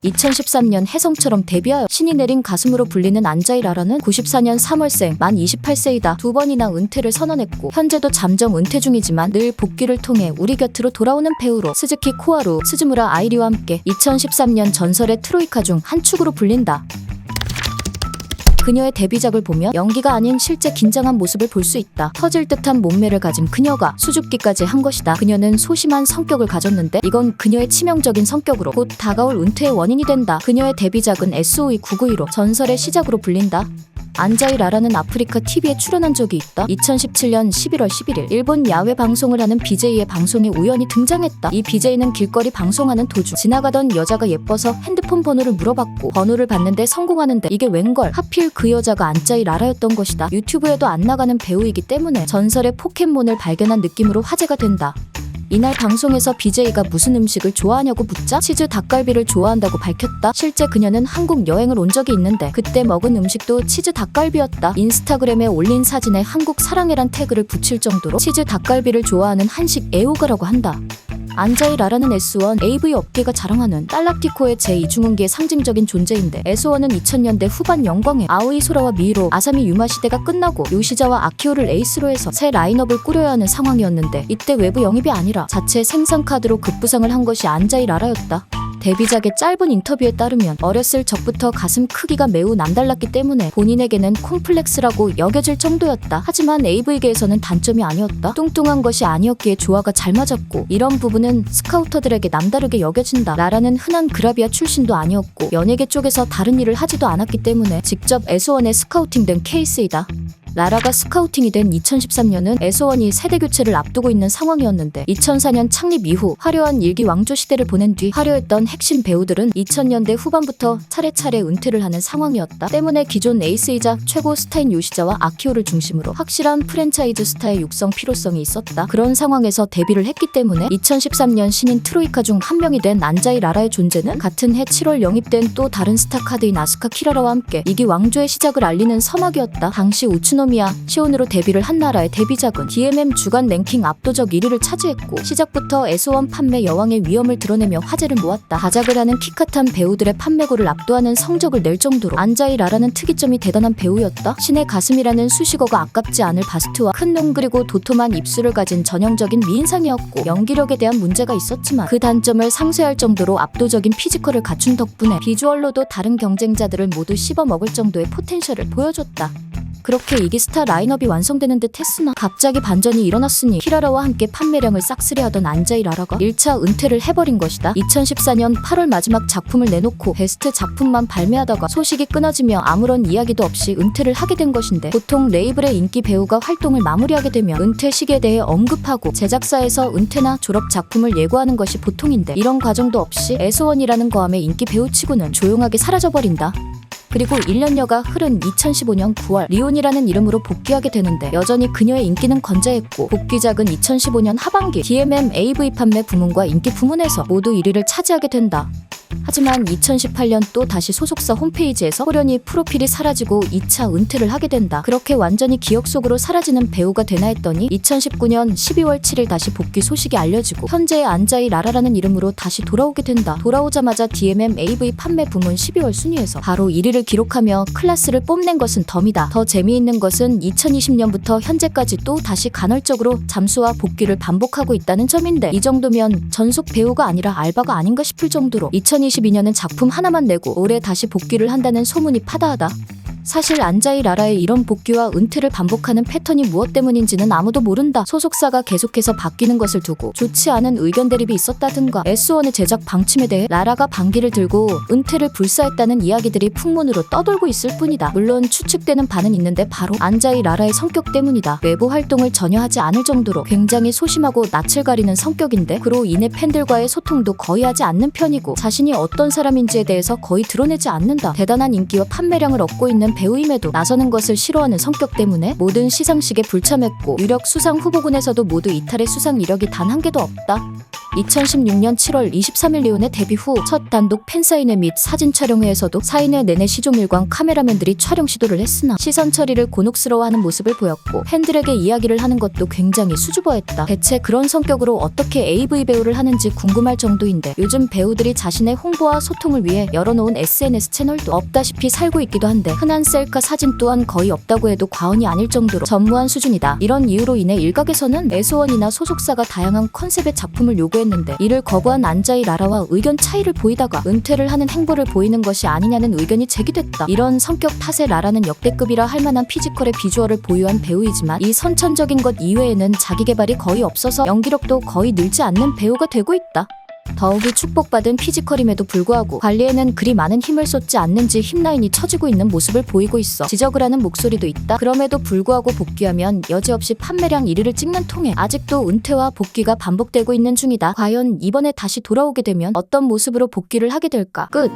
2013년 혜성처럼 데뷔하여 신이 내린 가슴으로 불리는 안자이 라라는 94년 3월생 만 28세이다. 두 번이나 은퇴를 선언했고 현재도 잠정 은퇴 중이지만 늘 복귀를 통해 우리 곁으로 돌아오는 배우로 스즈키 코하루, 스즈무라 아이리와 함께 2013년 전설의 트로이카 중 한 축으로 불린다. 그녀의 데뷔작을 보면 연기가 아닌 실제 긴장한 모습을 볼 수 있다. 터질 듯한 몸매를 가진 그녀가 수줍기까지 한 것이다. 그녀는 소심한 성격을 가졌는데 이건 그녀의 치명적인 성격으로 곧 다가올 은퇴의 원인이 된다. 그녀의 데뷔작은 SOE991로 전설의 시작으로 불린다. 안자이 라라는 아프리카 TV에 출연한 적이 있다. 2017년 11월 11일 일본 야외 방송을 하는 BJ의 방송에 우연히 등장했다. 이 BJ는 길거리 방송하는 도중 지나가던 여자가 예뻐서 핸드폰 번호를 물어봤고 번호를 받는데 성공하는데 이게 웬걸, 하필 그 여자가 안자이 라라였던 것이다. 유튜브에도 안 나가는 배우이기 때문에 전설의 포켓몬을 발견한 느낌으로 화제가 된다. 이날 방송에서 BJ가 무슨 음식을 좋아하냐고 묻자 치즈 닭갈비를 좋아한다고 밝혔다. 실제 그녀는 한국 여행을 온 적이 있는데 그때 먹은 음식도 치즈 닭갈비였다. 인스타그램에 올린 사진에 한국 사랑해란 태그를 붙일 정도로 치즈 닭갈비를 좋아하는 한식 애호가라고 한다. 안자이 라라는 S1, AV 업계가 자랑하는 딸락티코의 제2중흥기의 상징적인 존재인데 S1은 2000년대 후반 영광에 아오이 소라와 미히로, 아사미 유마 시대가 끝나고 요시자와 아키오를 에이스로 해서 새 라인업을 꾸려야 하는 상황이었는데 이때 외부 영입이 아니라 자체 생산 카드로 급부상을 한 것이 안자이 라라였다. 데뷔작의 짧은 인터뷰에 따르면 어렸을 적부터 가슴 크기가 매우 남달랐기 때문에 본인에게는 콤플렉스라고 여겨질 정도였다. 하지만 AV계에서는 단점이 아니었다. 뚱뚱한 것이 아니었기에 조화가 잘 맞았고 이런 부분은 스카우터들에게 남다르게 여겨진다. 라라는 흔한 그라비아 출신도 아니었고 연예계 쪽에서 다른 일을 하지도 않았기 때문에 직접 S1에 스카우팅된 케이스이다. 라라가 스카우팅이 된 2013년은 S1이 세대교체를 앞두고 있는 상황이었는데 2004년 창립 이후 화려한 일기 왕조 시대를 보낸 뒤 화려했던 핵심 배우들은 2000년대 후반부터 차례차례 은퇴를 하는 상황이었다. 때문에 기존 에이스이자 최고 스타인 요시자와 아키오를 중심으로 확실한 프랜차이즈 스타의 육성 필요성이 있었다. 그런 상황에서 데뷔를 했기 때문에 2013년 신인 트로이카 중 한 명이 된 안자이 라라의 존재는 같은 해 7월 영입된 또 다른 스타 카드인 아스카 키라라와 함께 이기 왕조의 시작을 알리는 서막이었다. 당시 우츠노미야 시온으로 데뷔를 한 나라의 데뷔작은 DMM 주간 랭킹 압도적 1위를 차지했고 시작부터 S1 판매 여왕의 위엄을 드러내며 화제를 모았다. 다작을 하는 키카탄 배우들의 판매고를 압도하는 성적을 낼 정도로 안자이 라라는 특이점이 대단한 배우였다. 신의 가슴이라는 수식어가 아깝지 않을 바스트와 큰 눈 그리고 도톰한 입술을 가진 전형적인 미인상이었고 연기력에 대한 문제가 있었지만 그 단점을 상쇄할 정도로 압도적인 피지컬을 갖춘 덕분에 비주얼로도 다른 경쟁자들을 모두 씹어먹을 정도의 포텐셜을 보여줬다. 그렇게 이기 스타 라인업이 완성되는 듯 했으나 갑자기 반전이 일어났으니 키라라와 함께 판매량을 싹쓸이하던 안자이 라라가 1차 은퇴를 해버린 것이다. 2014년 8월 마지막 작품을 내놓고 베스트 작품만 발매하다가 소식이 끊어지며 아무런 이야기도 없이 은퇴를 하게 된 것인데 보통 레이블의 인기 배우가 활동을 마무리하게 되면 은퇴 시기에 대해 언급하고 제작사에서 은퇴나 졸업 작품을 예고하는 것이 보통인데 이런 과정도 없이 S1이라는 거함의 인기 배우치고는 조용하게 사라져버린다. 그리고 1년여가 흐른 2015년 9월 리온이라는 이름으로 복귀하게 되는데 여전히 그녀의 인기는 건재했고 복귀작은 2015년 하반기 DMM AV 판매 부문과 인기 부문에서 모두 1위를 차지하게 된다. 하지만 2018년 또 다시 소속사 홈페이지에서 호련히 프로필이 사라지고 2차 은퇴를 하게 된다. 그렇게 완전히 기억 속으로 사라지는 배우가 되나 했더니 2019년 12월 7일 다시 복귀 소식이 알려지고 현재의 안자이 라라라는 이름으로 다시 돌아오게 된다. 돌아오자마자 DMM AV 판매 부문 12월 순위에서 바로 1위를 기록하며 클래스를 뽐낸 것은 덤이다. 더 재미있는 것은 2020년부터 현재까지 또 다시 간헐적으로 잠수와 복귀를 반복하고 있다는 점인데 이 정도면 전속 배우가 아니라 알바가 아닌가 싶을 정도로 2022년은 작품 하나만 내고 올해 다시 복귀를 한다는 소문이 파다하다. 사실 안자이 라라의 이런 복귀와 은퇴를 반복하는 패턴이 무엇 때문인지는 아무도 모른다. 소속사가 계속해서 바뀌는 것을 두고 좋지 않은 의견 대립이 있었다든가 S1의 제작 방침에 대해 라라가 반기를 들고 은퇴를 불사했다는 이야기들이 풍문으로 떠돌고 있을 뿐이다. 물론 추측되는 바는 있는데 바로 안자이 라라의 성격 때문이다. 외부 활동을 전혀 하지 않을 정도로 굉장히 소심하고 낯을 가리는 성격인데 그로 인해 팬들과의 소통도 거의 하지 않는 편이고 자신이 어떤 사람인지에 대해서 거의 드러내지 않는다. 대단한 인기와 판매량을 얻고 있는 좋아하는 배우임에도 나서는 것을 싫어하는 성격 때문에 모든 시상식에 불참했고 유력 수상 후보군에서도 모두 이탈의 수상 이력이 단 한 개도 없다. 2016년 7월 23일 리온의 데뷔 후 첫 단독 팬사인회 및 사진 촬영회에서도 사인회 내내 시종일관 카메라맨들이 촬영 시도를 했으나 시선 처리를 곤혹스러워하는 모습을 보였고 팬들에게 이야기를 하는 것도 굉장히 수줍어했다. 대체 그런 성격으로 어떻게 AV 배우를 하는지 궁금할 정도인데 요즘 배우들이 자신의 홍보와 소통을 위해 열어놓은 SNS 채널도 없다시피 살고 있기도 한데 흔한 셀카 사진 또한 거의 없다고 해도 과언이 아닐 정도로 전무한 수준이다. 이런 이유로 인해 일각에서는 애소원이나 소속사가 다양한 컨셉의 작품을 요구했는데 이를 거부한 안자이 라라와 의견 차이를 보이다가 은퇴를 하는 행보를 보이는 것이 아니냐는 의견이 제기됐다. 이런 성격 탓에 라라는 역대급이라 할 만한 피지컬의 비주얼을 보유한 배우이지만 이 선천적인 것 이외에는 자기 개발이 거의 없어서 연기력도 거의 늘지 않는 배우가 되고 있다. 더욱이 축복받은 피지컬임에도 불구하고 관리에는 그리 많은 힘을 쏟지 않는지 힙라인이 처지고 있는 모습을 보이고 있어 지적을 하는 목소리도 있다. 그럼에도 불구하고 복귀하면 여지없이 판매량 1위를 찍는 통에 아직도 은퇴와 복귀가 반복되고 있는 중이다. 과연 이번에 다시 돌아오게 되면 어떤 모습으로 복귀를 하게 될까? 끝.